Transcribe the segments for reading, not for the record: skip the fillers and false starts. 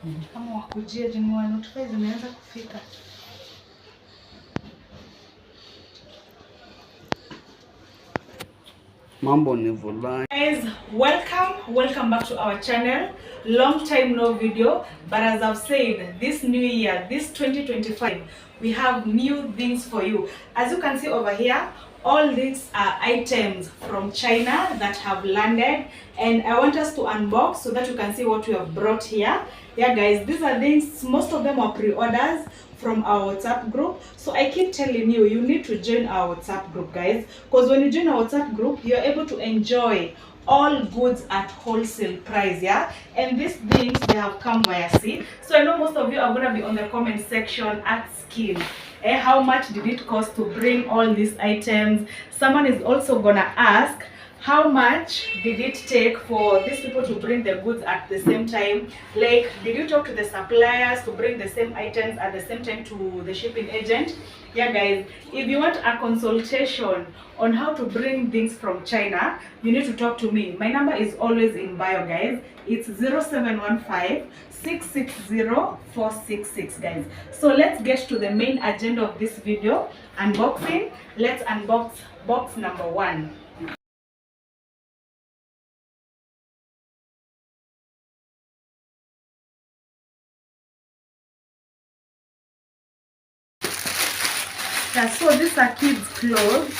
Kama wakujia jini notify zimeanza kufika. Mambo ni vulai. Guys, welcome back to our channel. Long time no video, but as I've said, this new year, this 2025, we have new things for you. As you can see over here, all these are items from China that have landed, and I want us to unbox so that you can see what we have brought here. Yeah guys, these are things, most of them are pre-orders from our WhatsApp group. So I keep telling you, you need to join our WhatsApp group, guys, because when you join our WhatsApp group, you're able to enjoy all goods at wholesale price. Yeah, and these things, they have come via sea. So I know most of you are going to be on the comment section asking, how much did it cost to bring all these items? Someone is also gonna ask, how much did it take for these people to bring the goods at the same time? Like, did you talk to the suppliers to bring the same items at the same time to the shipping agent? Yeah guys, if you want a consultation on how to bring things from China, you need to talk to me. My number is always in bio, guys. It's 0715 660 466, guys. So let's get to the main agenda of this video, unboxing. Let's unbox box number 1. Yeah, so these are kids' clothes.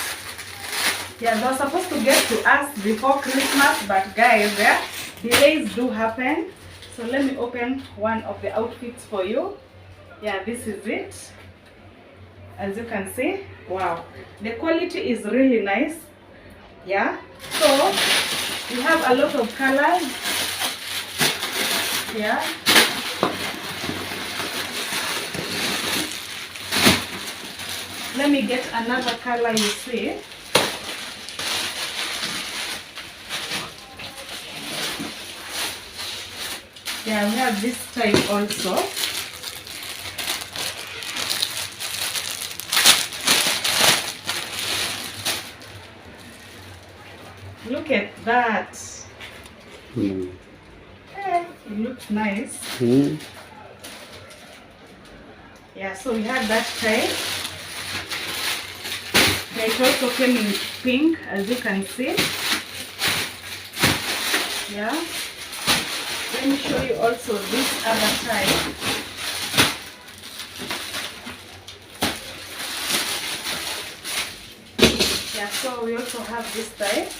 Yeah, they were supposed to get to us before Christmas, but guys, yeah, delays do happen. So let me open one of the outfits for you. Yeah, this is it. As you can see, wow, the quality is really nice. Yeah, so we have a lot of colors. Yeah. Let me get another color, you see. Yeah, we have this type also. Look at that. Hey, it looks nice. Yeah, so we have that type. It also came in pink, as you can see. Yeah. Let me show you also this other type. Yeah, so we also have this type.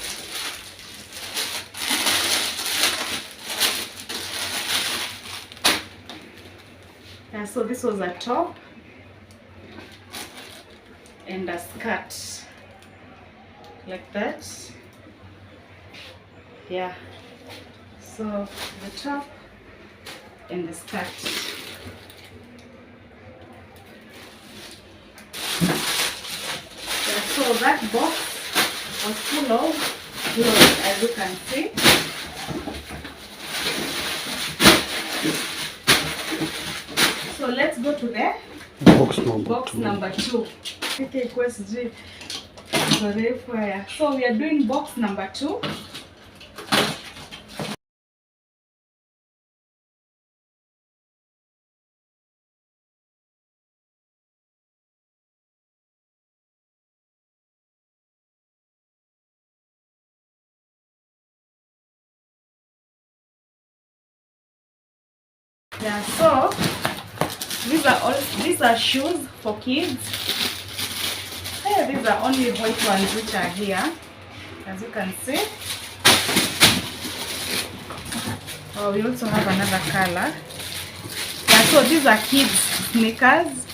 Yeah, so this was a top and a skirt like that. Yeah, so the top and the skirt. Yeah, so that box was full of clothes, as you can see. So let's go to the box number 2. So we are doing box number 2. Yeah, so these are shoes for kids. Yeah, these are only white ones which are here, as you can see. Oh, we also have another color. Yeah, so these are kids sneakers.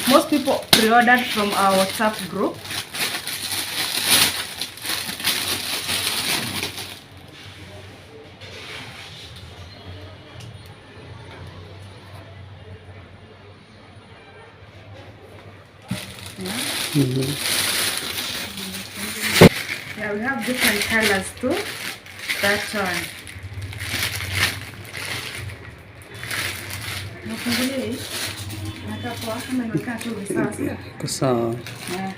Most people pre-ordered from our WhatsApp group. Yeah. Yeah, we have different colors too. That one. Yeah.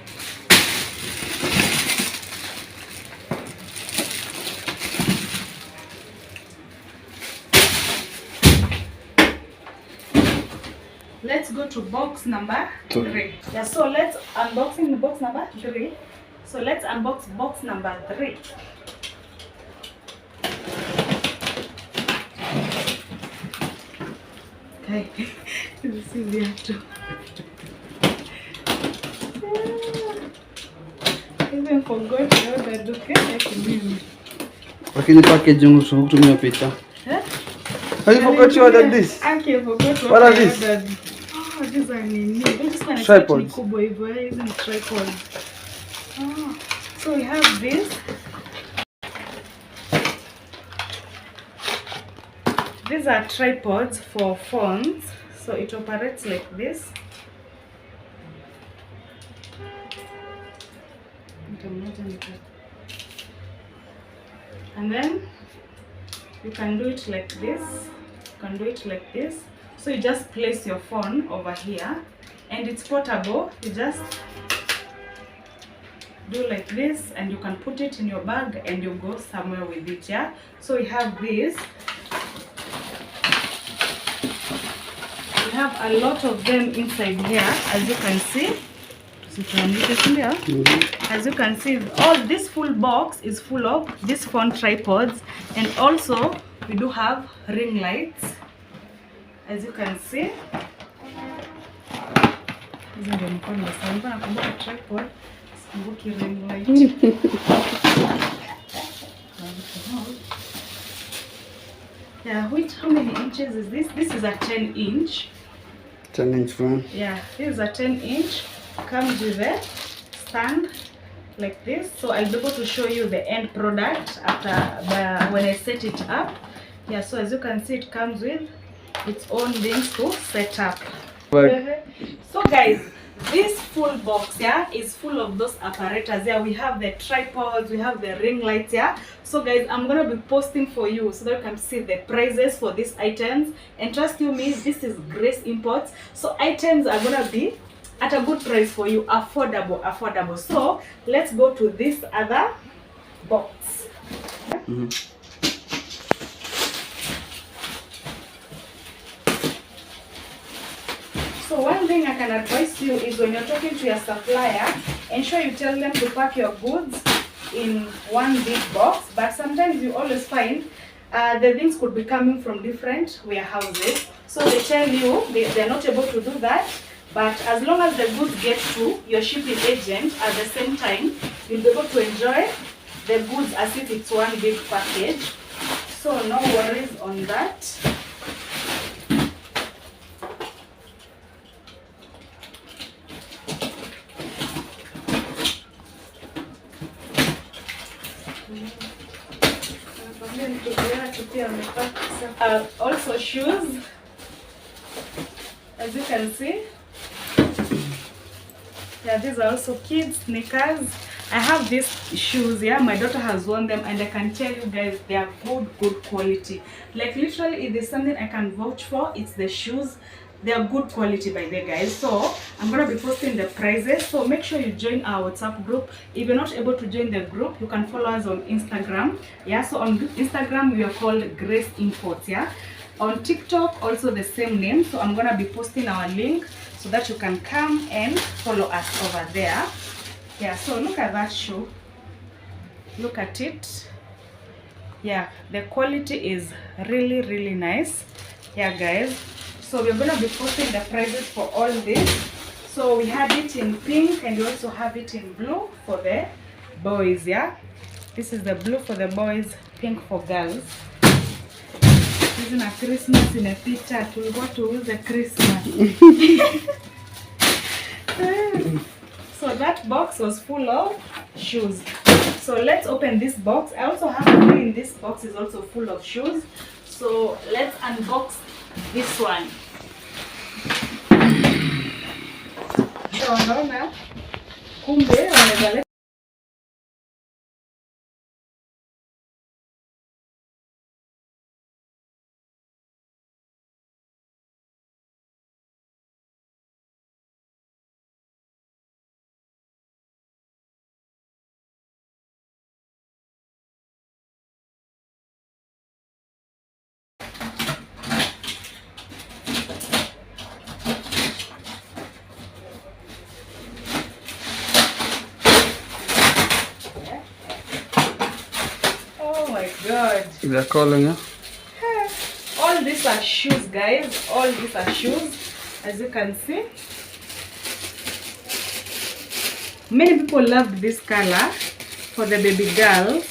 let's go to box number Two. 3. Yeah, so let's unboxing the box number 3. So let's unbox box number 3. Okay, this is the actual. Even forgot to order, okay? Lakini packaging ushauri kutumia picha. Huh? Have you forgot you ordered this? Okay, forgot What are these? Oh, these are nini. This one is Tripods. kubwa hivyo, isn't tripod. Oh, so we have this. These are tripods for phones. So it operates like this. And then you can do it like this. You can do it like this. So you just place your phone over here, and it's portable. You just do like this, and you can put it in your bag and you go somewhere with it. Yeah, so we have this. We have a lot of them inside here, as you can see. As you can see, all this full box is full of these phone tripods, and also we do have ring lights, as you can see. Tripod, ring light. Yeah, how many inches is this? This is a 10-inch. 10-inch phone. Yeah, this is a 10-inch. Comes with a stand like this, so I'll be able to show you the end product after when I set it up. Yeah, so as you can see, it comes with its own things to set up. So guys, this full box, yeah, is full of those apparatus. Yeah, we have the tripods, we have the ring lights. Yeah, so guys, I'm gonna be posting for you so that you can see the prices for these items, and trust you me, this is Grace Imports, so items are gonna be at a good price for you, affordable. So let's go to this other box. So one thing I can advise you is when you're talking to your supplier, ensure you tell them to pack your goods in one big box. But sometimes you always find the things could be coming from different warehouses. So they tell you they're not able to do that. But as long as the goods get to your shipping agent at the same time, you'll be able to enjoy the goods as if it's one big package. So no worries on that. Also shoes, as you can see. Yeah, these are also kids sneakers. I have these shoes, yeah, my daughter has worn them, and I can tell you guys, they are good quality. Like literally, if there's something I can vouch for, it's the shoes. They are good quality by the guys. So I'm gonna be posting the prices, so make sure you join our WhatsApp group. If you're not able to join the group, you can follow us on Instagram. Yeah, so on Instagram we are called Grace Imports. Yeah, on TikTok also the same name. So I'm gonna be posting our link so that you can come and follow us over there. Yeah, so look at that shoe. Look at it. Yeah, the quality is really nice. Yeah guys, so we're gonna be posting the prices for all this. So we have it in pink, and we also have it in blue for the boys. Yeah, this is the blue for the boys, pink for girls. This is a Christmas in a picture. We got to use the Christmas. So that box was full of shoes. So let's open this box. I also have a in this box is also full of shoes. So let's unbox this one. So unaona kumbe wanaweza They're calling, yeah? All these are shoes, guys. All these are shoes, as you can see. Many people loved this color for the baby girls.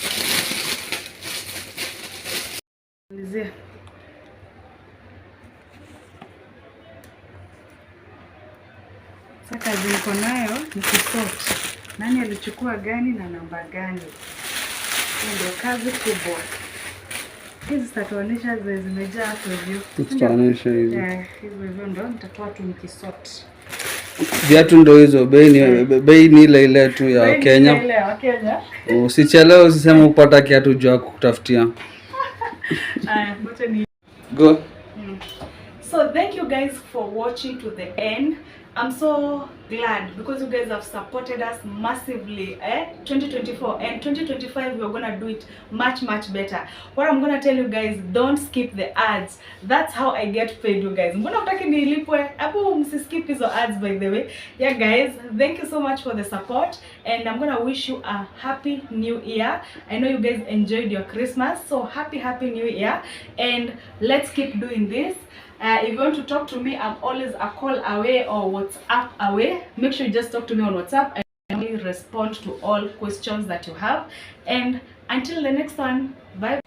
Sasa kazi niko nayo ni kusort. Nani alichukua gani na namba gani? Hiyo ndio kazi kubwa. Hizi zitatuonyesha zimejaa hapo hivyo. Tutaonyesha hivi. Hivyo ndio nitakuwa tu nikisort. Viatu ndo hizo, bei ni ile tu ya Kenya. Ile ya Kenya. Usichelewe usiseme upata kiatu juu kukutafutia. Go. So thank you guys for watching to the end. I'm so glad because you guys have supported us massively 2024 and 2025 we're gonna do it much better. What I'm gonna tell you guys, don't skip the ads. That's how I get paid, you guys. Mbona utaki nilipwe? Hapo msiskip hizo ads, by the way. Yeah guys, thank you so much for the support and I'm gonna wish you a happy new year. I know you guys enjoyed your Christmas, so happy new year and let's keep doing this. If you want to talk to me, I'm always a call away or WhatsApp away. Make sure you just talk to me on WhatsApp and I will respond to all questions that you have. And until the next one, bye.